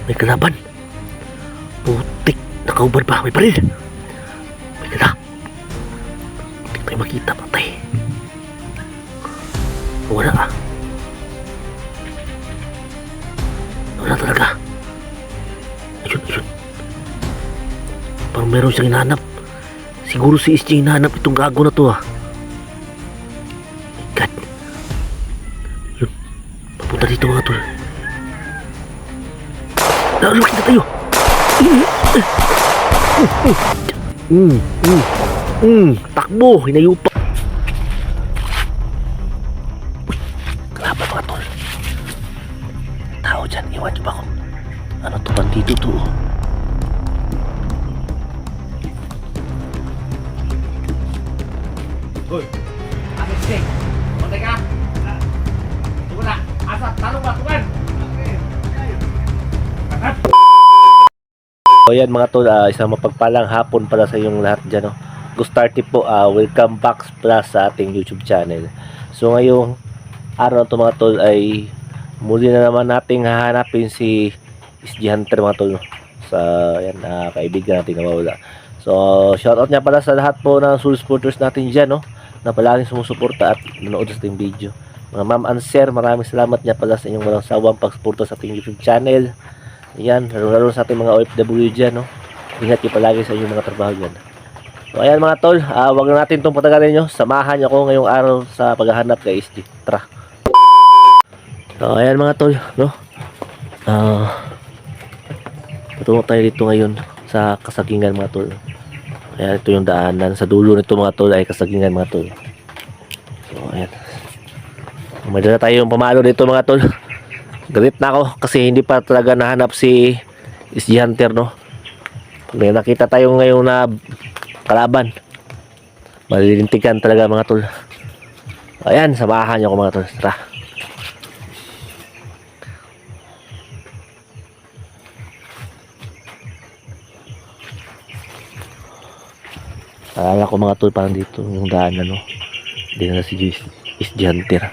May kalaban. Putik. Nakauban pa. May baril. May kala. Hindi tayo makita. Patay. Wala ah. Wala talaga. Ayun, ayun. Parang meron siyang hinahanap. Siguro si SJ hinahanap itong gago na to ah. My God. Yun. Papunta dito mga tol. Lalo kita tayo. Takbo. Hinayo pa. Uy. Kalaban mga tol. Tao dyan. Iwan nyo ba kung ano to bandito to. Hoy, ano si Jake? Matay ka? Tunggu na, asap, talong ba, tukan? So yan mga tol, isang mapagpalang hapon para sa inyong lahat dyan. No? Gustarte po, welcome back plus sa ating YouTube channel. So ngayong araw na to mga tol ay muli na naman nating hahanapin si SJ Hunter mga tol. No? Sa yan, kaibigan natin na mawala. So shoutout niya pala sa lahat po ng Soul supporters natin dyan. No? Na palaging sumusuporta at nanood sa ating video. Mga ma'am and sir, maraming salamat niya pala sa inyong walang sawang pagsuporta sa ating YouTube channel. Ayan, lalo sa ating mga OFW dyan, no? Ingat niyo palagi sa inyong mga trabaho dyan. So ayan mga tol, wag na natin itong patagalin nyo. Samahan niyo ako ngayong araw sa paghahanap kay SJ. Tara. So ayan mga tol, no? Patungo tayo dito ngayon sa Kasagingan mga tol. Ayan, ito yung daanan. Sa dulo nito mga tol ay Kasagingan mga tol. So ayan. May dala tayo yung pamalo dito mga tol. Galit na ako kasi hindi pa talaga nahanap si SJ Hunter, no? Pag may nakita tayo ngayon na kalaban, malilintikan talaga mga tol. Ayan, samahan niyo ako mga tol. Tara. Alala ko mga tol, parang dito yung daan, no? Hindi na si SJ Hunter.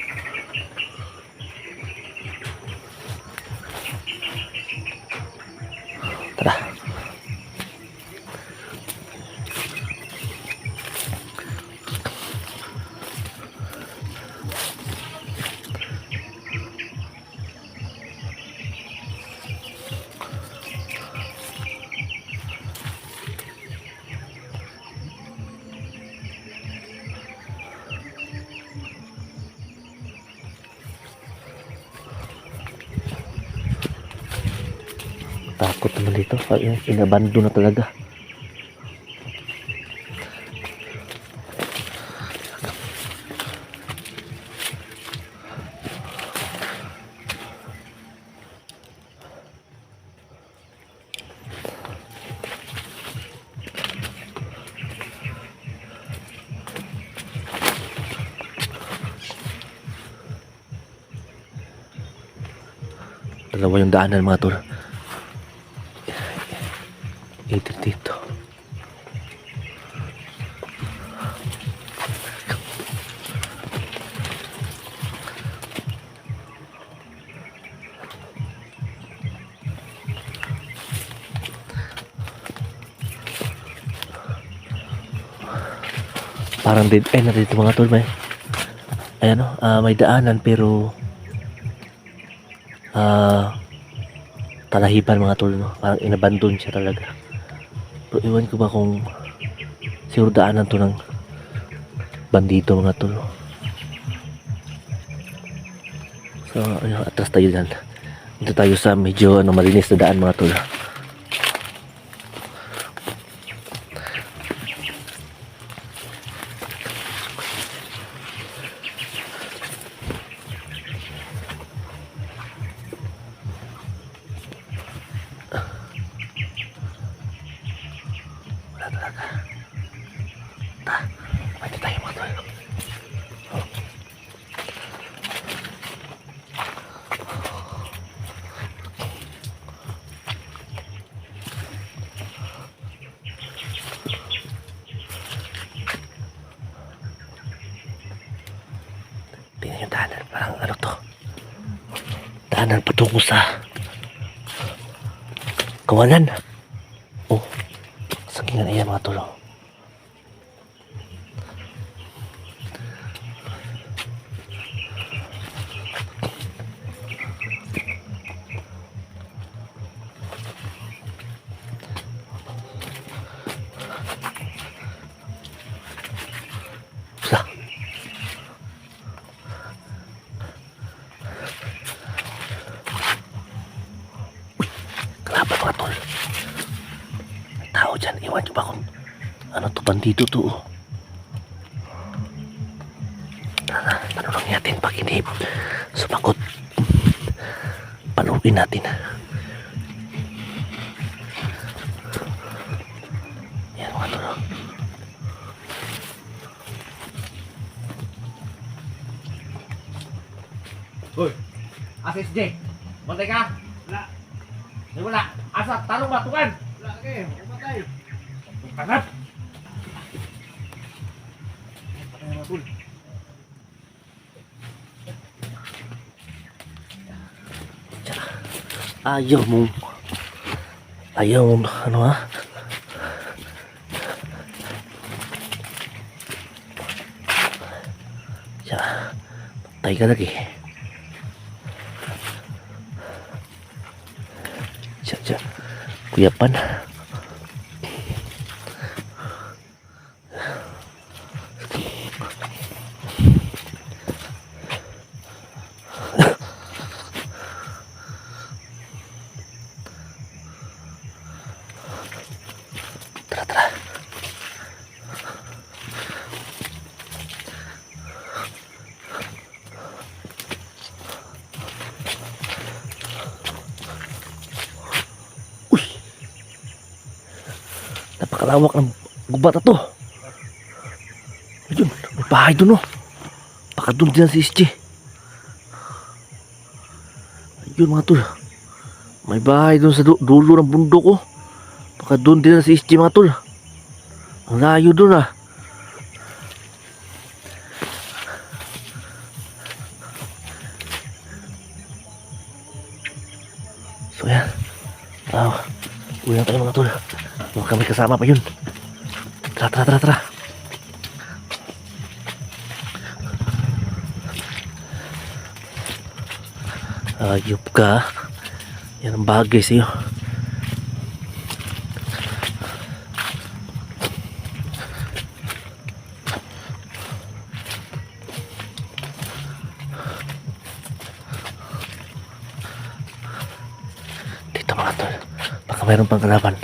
Tara. Takot naman dito. Ay, inabando na talaga. Dalawa yung daanan mga tol. Ito dito. Parang dead end na dito mga tol. May ayan o, may daanan pero talahiban mga tol, no? Parang inabandon siya talaga. Pero iwan ko ba kung siguro daanan to ng bandito mga tol. So ayun, atras tayo dyan. Dito tayo sa medyo malinis na daan mga tol. Wala talaga. Pwede tayo mga tol. Tingnan yung daanan. Parang ano to. Daanan patungo sa Kawanan. Oh, sakingan ayan mga tol. Sa. Uy, grabe mga tol. May tao dyan. Iwan nyo ba kung ano to, bandito to. Oh. Tara, tanong natin pag hindi sumagot. Panuin natin. Yan mga tol. Hoy, asa si Jay? Matay ka? Wala. Wala. Asa? Tanong ba? Tukan? Wala kayo. Matay. Tukanat. Patay na tul. Ayaw mo, ano ha? Siya, patay ka lagi. Siya, kuyapan. Tara. Uy! Napakalawak ng gubat na to. Ayun, may bahay doon oh. Baka doon din si SJ. Ayun mga tol. May bahay doon sa dulo ng bundok oh. Baka doon din si SJ mga tol. Ang layo doon ah. So yan. Uwi na tayo mga tol. Baka may kasama pa yun. Tara. Ayop ka. Yan ang bagay sa'yo. Dito mga tol. Baka mayroon pang kalaban.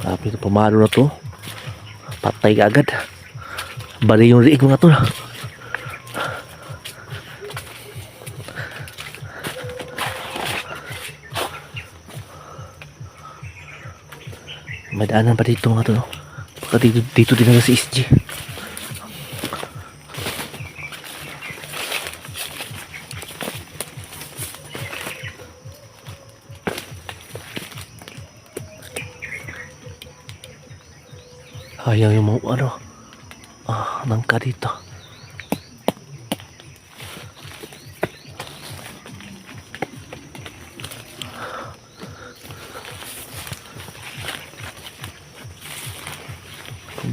Grabe ito, pamalo na to. Patay ka agad. Bali yung riig mga tol. May daanan pa dito mga tol. Baka dito din na si SG. Ayaw yung mga nangka dito.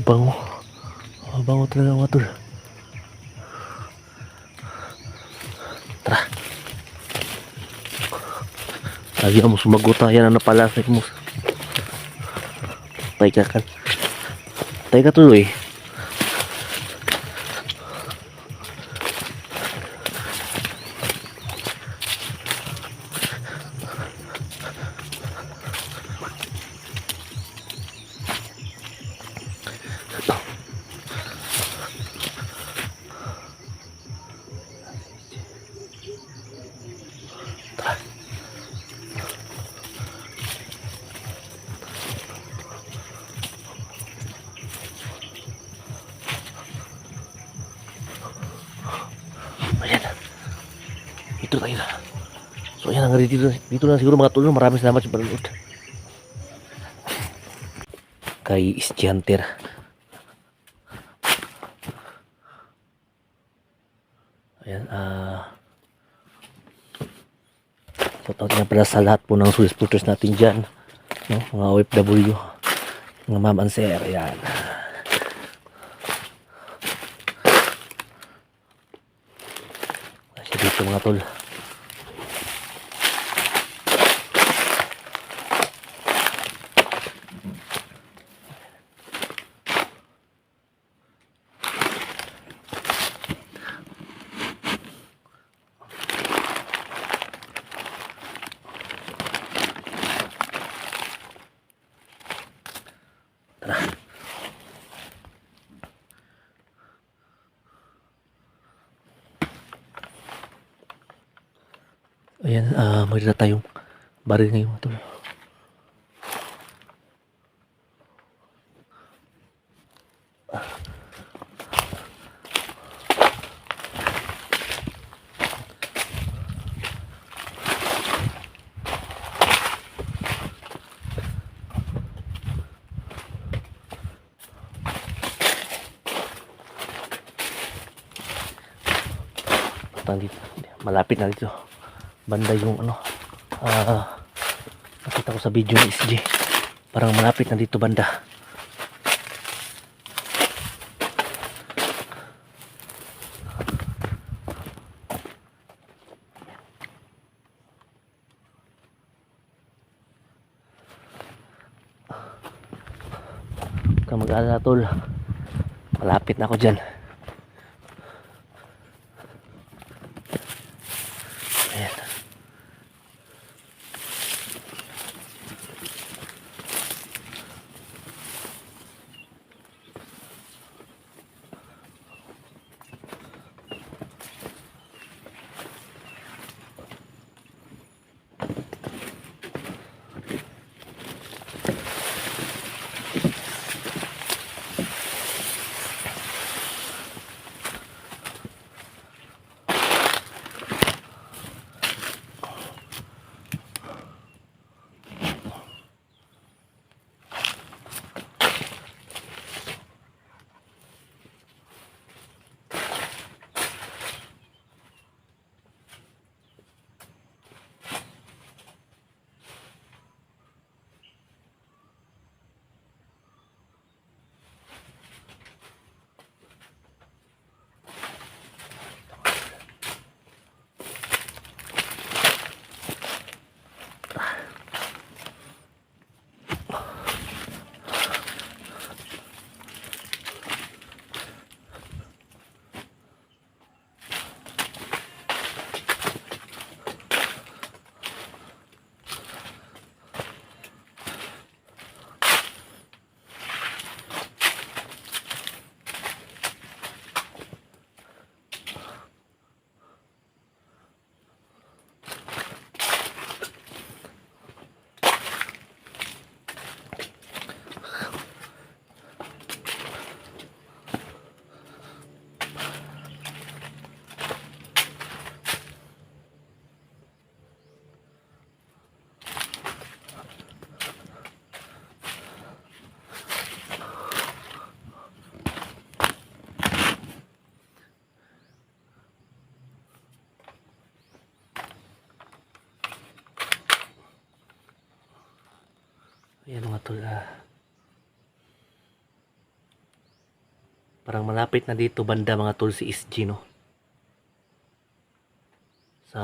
Bango. Bango talaga mga tol. Tara. Lagi mo sumagot yan ang napalasik mo. Tay ka kan. Tay ka tuloy. Ayan. Ito tayo na. So ayan, hanggang dito na siguro mga tol. Maraming salamat sa panonood. Kay SG Hunter. Ayan, shoutout nga pala sa lahat po ng Swiss supporters natin dyan, no? Mga OFW, mga ma'am and sir, ayan. Kasi dito mga tol. Ayan, mayroon na tayong baril ngayon mga tol. Dito, malapit na dito. Banda yung ano, nakita ko sa video ni SG. Parang malapit na dito banda. Huwag kang mag-alala tol. Malapit na ako dyan. Ayan. Ayan mga tol, parang malapit na dito banda mga tol si SG, no? Sa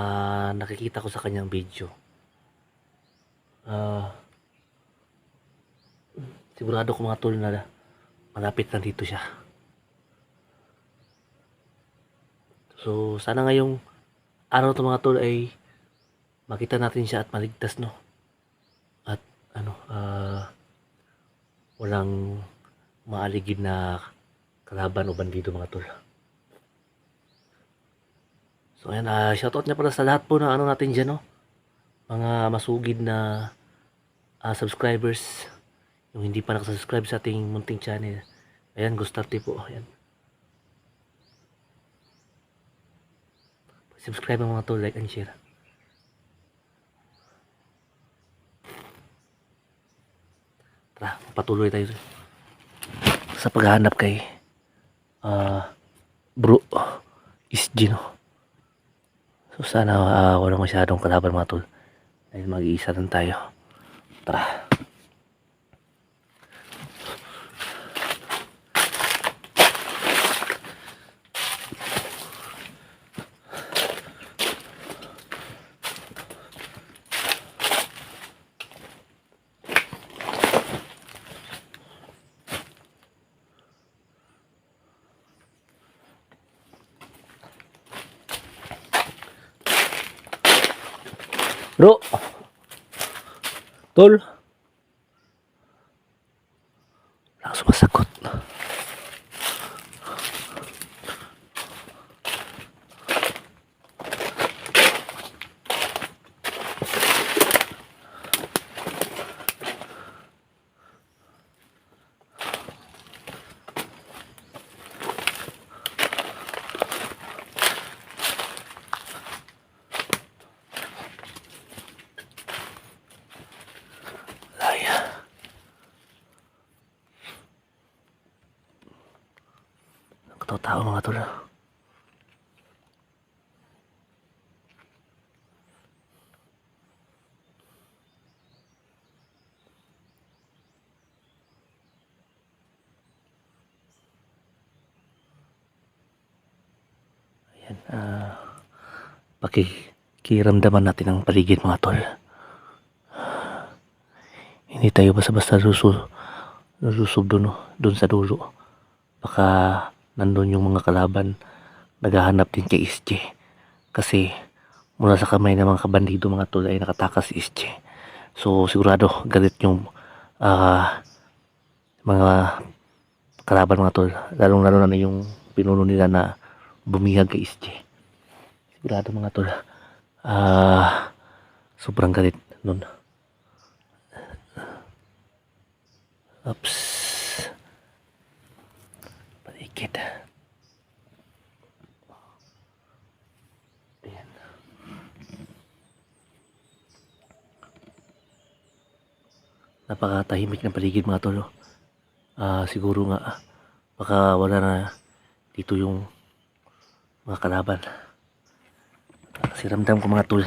nakikita ko sa kanyang video. Sigurado ko mga tol na malapit na dito siya. So sana ngayong araw to mga tol ay makita natin siya at maligtas, no? At ano, walang maaligid na kalaban o bandido mga tol. So ayan, shoutout niya pala sa lahat po ng ano natin dyan, no? Mga masugid na subscribers, yung hindi pa nakasubscribe sa ating munting channel. Ayan, Gustarte po. Ayan. Subscribe ang mga tol, like and share. patuloy tayo sa paghahanap kay bro SG, no. So sana walang masyadong kalaban mga tol, dahil mag-iisa lang tayo. Tara. Bro, tol, langsung sumasagot. Tao mga tol. Ayan, pakikiramdaman natin ang paligid mga tol. Hindi tayo basta-basta lusob doon sa dulo. Baka nandun yung mga kalaban naghahanap din kay SJ, kasi mula sa kamay ng mga kabandido mga tol ay nakatakas si SJ. So sigurado galit yung mga kalaban mga tol, lalong lalo na yung pinuno nila na bumihag kay SJ. Sigurado mga tol sobrang galit nun. Oops, paligid. Ayan. Napakatahimik ng paligid mga tol. Siguro nga baka wala na dito yung mga kalaban. Kasi ramdam ko mga tol,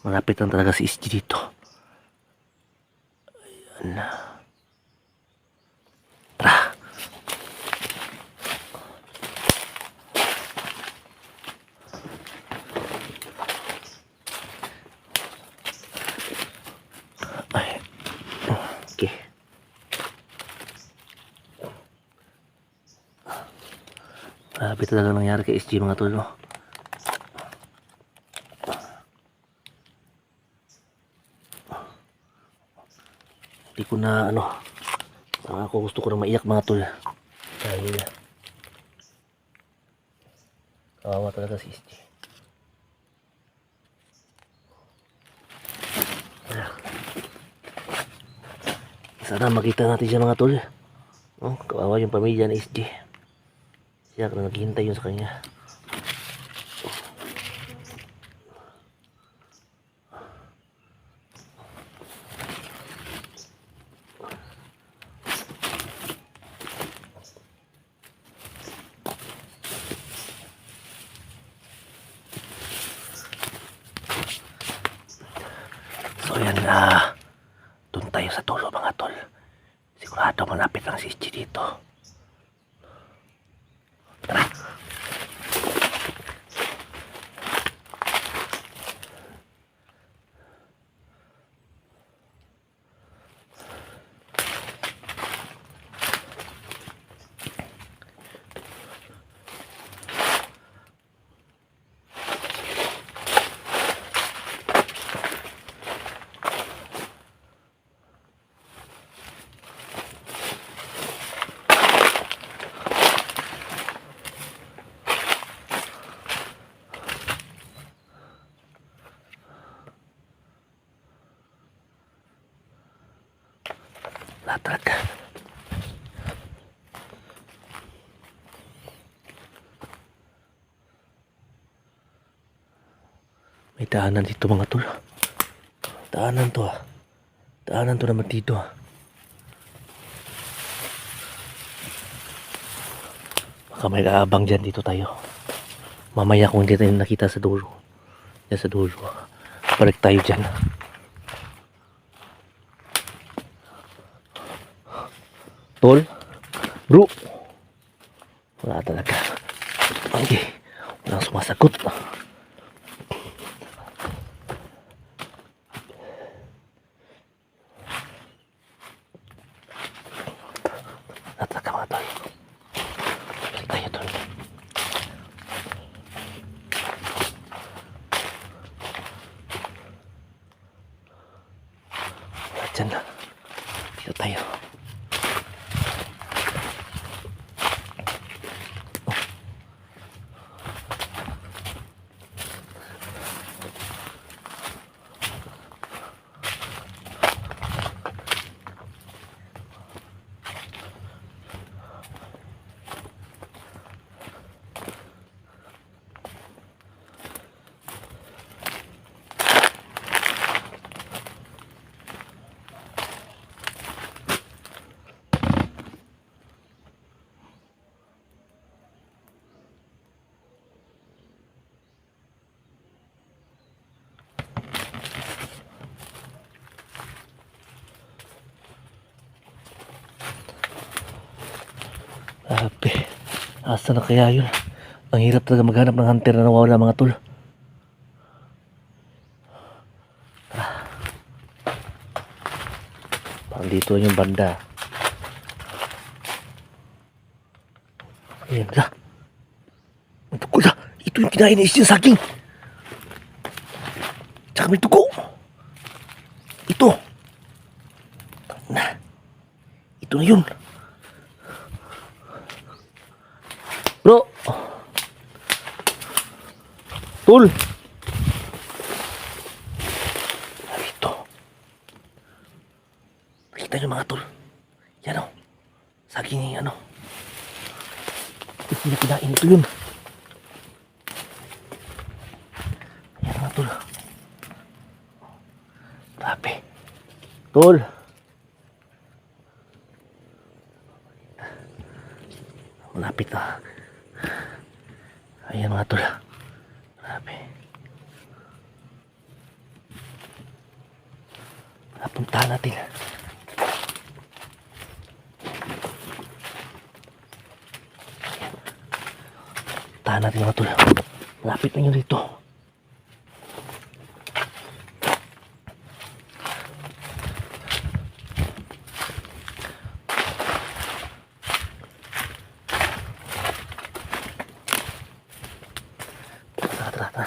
malapit lang talaga si SG dito. Ayan. Tara. Ay. Okay. Grabe talaga nangyari kay SG mga tol, no? Hindi ko na ako gusto ko na maiyak mga tol, dahil kawawa talaga si SG. Sana makita natin siya mga tol. Kawawa yung pamilya ni SG. Siya na naghihintay yun sa kanya. So yan, doon tayo sa dulo mga tol. Sigurado malapit lang si SG dito. Tara. Latrak. May daanan dito mga tol. Daanan to naman dito. Kamay kaabang dyan, dito tayo. Mamaya kung hindi tayo nakita sa dulo. Yan sa dulo. Balik tayo dyan. Tol? Bro? Wala talaga. Okay. Walang sumasagot. Wala talaga mga tol. Balik tayo tol. Wala dyan na. Dito tayo. Grabe. Asa na kaya yun? Ang hirap talaga maghanap ng hunter na nawawala mga tol. Tara. Parang dito yung banda. Ayan na. May dugo na. Ito yung kinain na isin sa akin. Tsaka may dugo. Ito. Na. Ito na yun. Bro. Tol. Ito. Nakita nyo mga tol. Yan o. Saging yung ano. Ito yung kinain ito yun. Yan mga tol. Grabe. Tol. Malapit na. Ayan mga tol. Grabe. Napuntahan natin. Puntahan natin mga tol. Malapit na yun dito. Tara.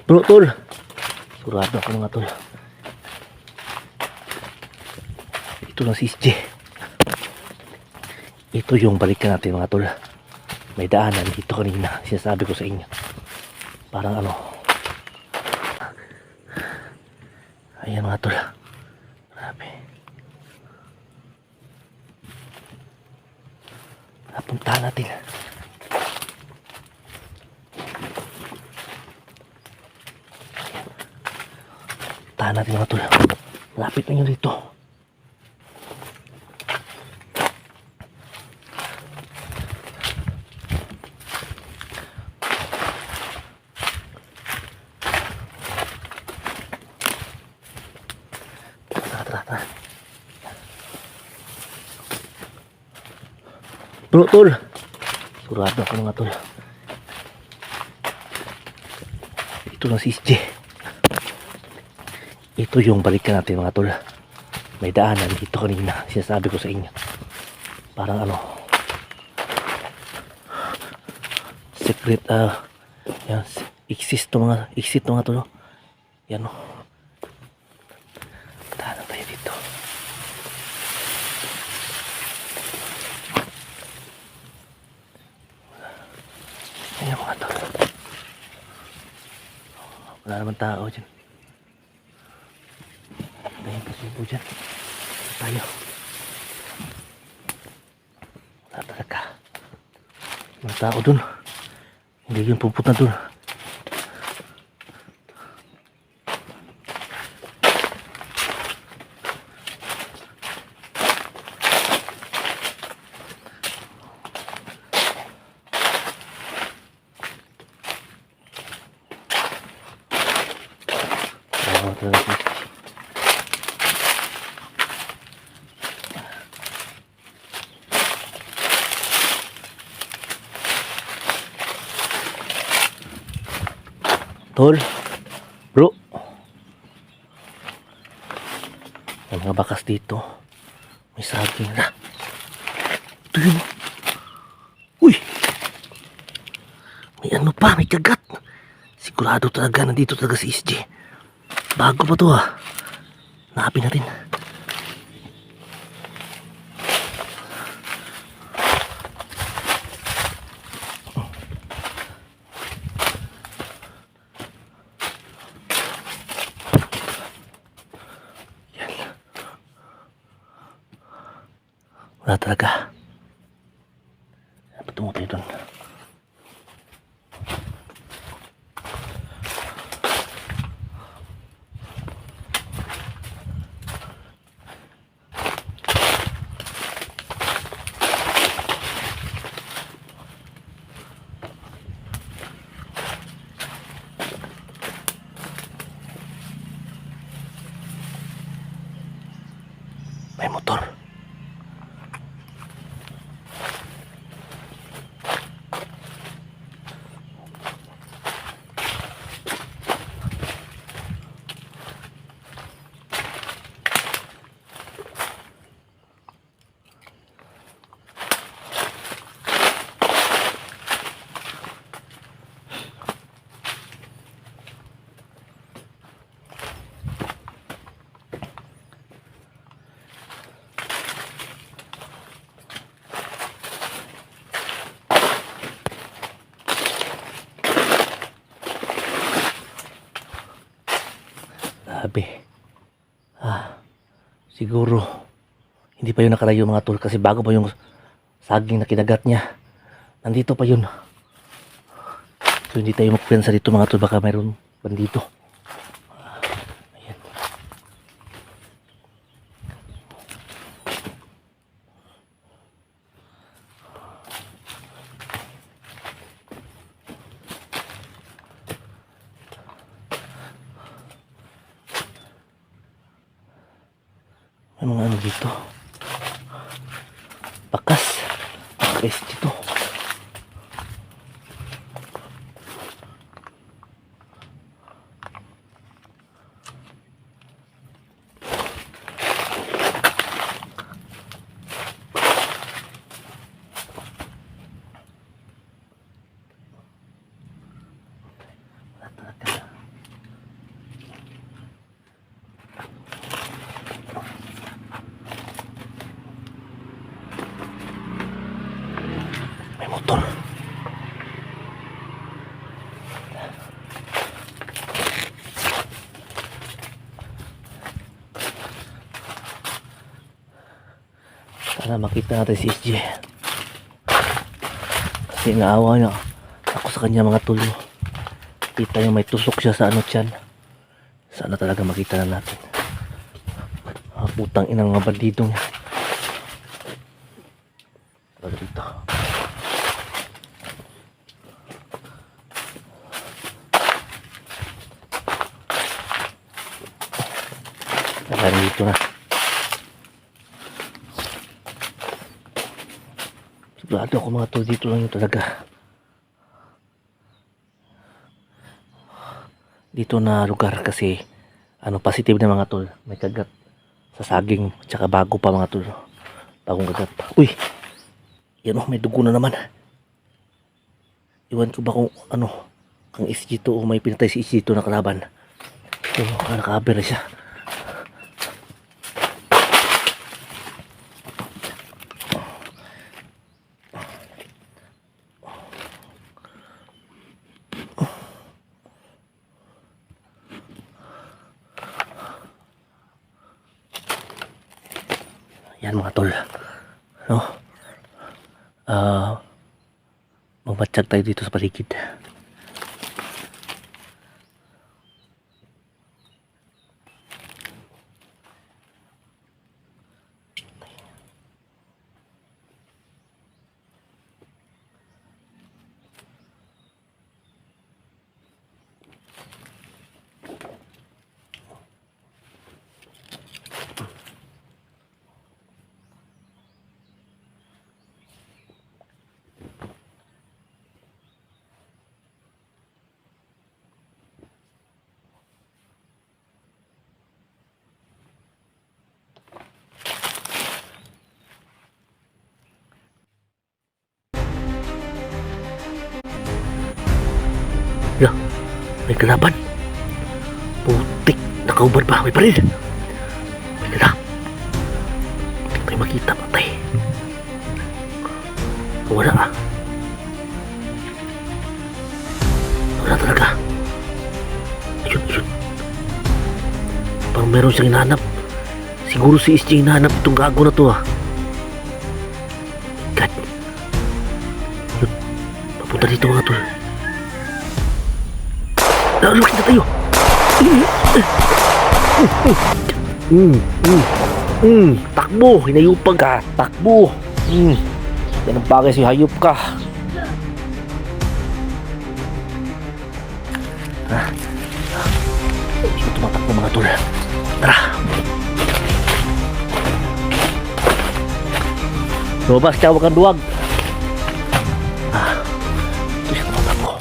Bro, tol. Surado ako mga tol. Ito lang si SJ. Ito yung balikan natin mga tol. May daanan dito kanina. Sinasabi ko sa inyo. Parang ano. Ayan mga tol. Grabe. Napuntahan natin. Puntahan natin mga tol. Lapit na yun dito. Tara. Bro, tol. Surado ako mga tol. Ito lang si SJ. Ito yung balikan natin mga tol. May daanan dito kanina. Sinasabi ko sa inyo. Parang ano. Secret yan, exit to mga tol. Yan o. Daanan tayo dito. Ayan mga tol. Wala naman tao dyan. Dahil kasubo dyan. Tayo. Wala talaga. Mga tao dun. Hindi yun pupunta dun. talaga si SG. Tol, bro. May mga bakas dito. May saging na. Ito yun. Uy! May ano pa, may kagat. Sigurado talaga nandito talaga si SG. Bago pa to ah. Naapin natin. Yan. Wala talaga. Patungo tayo doon. May motor. Sabi. Siguro hindi pa yun nakalayo mga tol kasi bago pa yung saging na kinagat niya. Nandito pa yun. So hindi tayo magpensa dito mga tol, baka mayroon bandito. Ayan. May mga ano dito. Bakas. Bakas dito. Wala talaga. May motor. Sana makita natin si SG. Kasi naawa niya ako sa kanya mga tulo. Kita yung may tusok siya sa ano tiyan. Sana talaga makita na natin. Putang inang mga bandidong. Talaga dito. Talaga dito na. Sigurado ako mga tol, dito lang yung talaga. Dito na lugar kasi ano, positive na mga tol. May kagat sa saging, tsaka bago pa mga tol. Bagong kagat. Uy! Yan oh, may dugo na naman. Iwan ko ba kung ano, kang SG to o may pinatay si SG to na kalaban. Ito, nakaabir na siya. Yan mga tol. No? Magmatsyag tayo dito sa paligid. May kalaban. Putik. Nakaubad ba? May baril. May kala. Hindi tayo makita, patay. Wala ah. Wala talaga. Ayun, ayun. Parang meron siyang hinahanap. Siguro si SJ hinahanap itong gago na to ah. God. Ayun. Papunta dito mga tol. Lumaki na tayo. Takbo. Hinayupan ka. Takbo. Yan ang bagay si hayop ka. Ito tumatakbo mga tol. Tara. Lumabas ka, huwag kang duwag. Ito siya tumatakbo.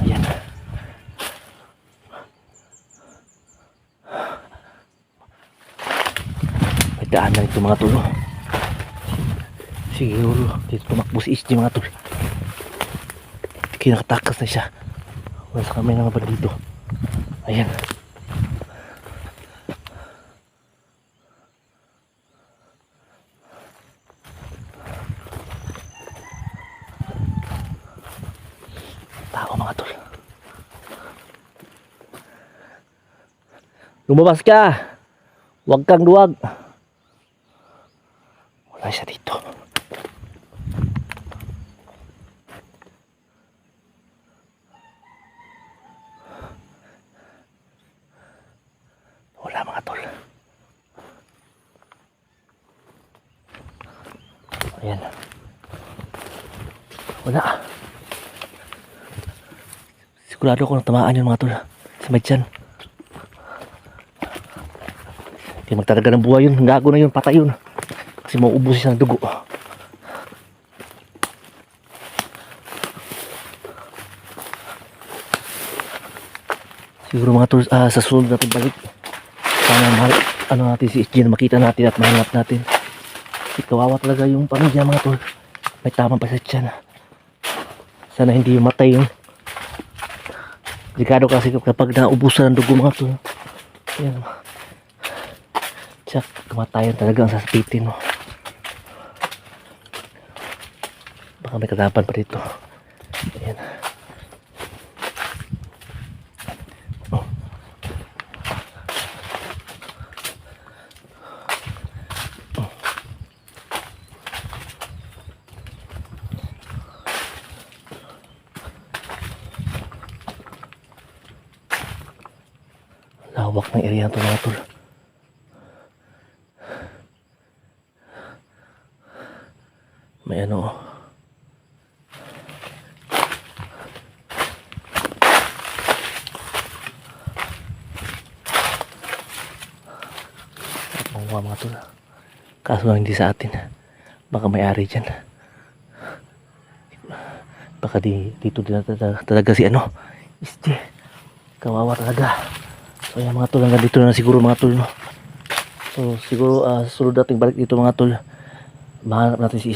Ayan. May daanan ito mga tol. Siguro dito tumakbo si SJ mga tol. Kinakatakas na siya. Wala sa kamay ng mga dito. Ayan. Tao mga tol. Lumabas ka. Huwag kang duwag. Wala siya dito. Wala mga tol. Ayan. Wala. Sigurado ako natamaan yun mga tol. Sa may tiyan. Hindi magtatagal ng buhay yun. Gago na yun. Patay yun. Kasi mauubos siya ng dugo. Siguro mga tol, sa sunod natin balik. Sana ano natin si SJ na makita natin at mahanap natin. Kasi kawawa talaga yung pamilya mga tol. May tamang pa sa tiyan. Sana hindi matay yung delikado kasi kapag naubusan ng dugo mga tol. Yan. Tsak, kamatayan talaga ang sasapitin mo. Baka may kalaban pa dito. Ayan. Lawak ng area ito mga tol. May ano. Mga tol. Kaso lang hindi sa atin. Baka may ari dyan. Baka dito din talaga si ano. SJ. Kawawa talaga. So yan mga tol, hanggang dito na siguro mga tol, no? So siguro susunod nating balik dito mga tol. Mahanap natin si